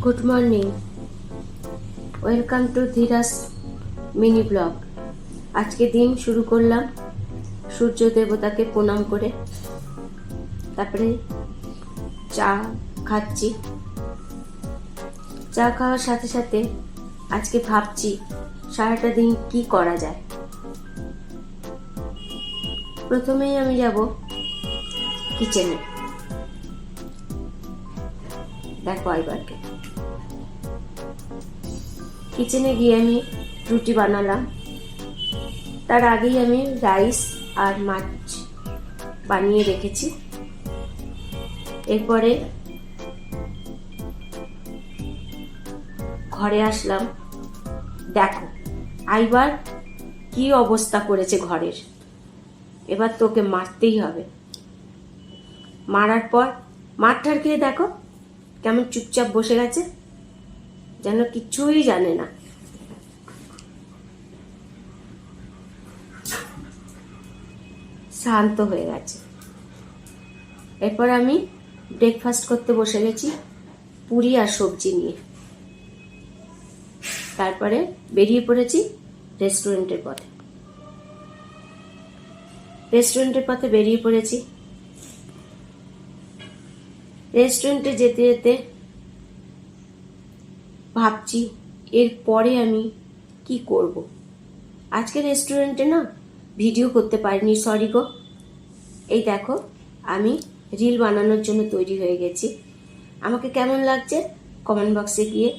Good morning, welcome to Dhira's mini blog. আজকে দিন শুরু করলাম সূর্য দেবতাকে প্রণাম করে, তারপরে চা খাচ্ছি। চা খাওয়ার সাথে সাথে আজকে ভাবছি সারাটা দিন কি করা যায়। প্রথমেই আমি যাব কিচেনে। দেখো এবারকে কিচেনে গিয়ে আমি রুটি বানালাম। তার আগেই আমি রাইস আর মাছ বানিয়ে রেখেছি। এরপরে ঘরে আসলাম। দেখো আইবার কি অবস্থা করেছে ঘরের। এবার তোকে মারতেই হবে। মারার পর মারটার খেয়ে দেখো কেমন চুপচাপ বসে গেছে, যেন কিছুই জানে না। শান্ত হয়ে গেছে। এরপর আমি ব্রেকফাস্ট করতে বসে গেছি পুরি আর সবজি নিয়ে। তারপরে বেরিয়ে পড়েছি রেস্টুরেন্টের পথে। রেস্টুরেন্টে যেতে যেতে ভাবছি এরপরে আমি কি করব। আজকে রেস্টুরেন্টে না ভিডিও করতে পারিনি, সরি গো। এই দেখো আমি রিল বানানোর জন্য তৈরি হয়ে গেছি। আমাকে কেমন লাগছে কমেন্ট বক্সে গিয়ে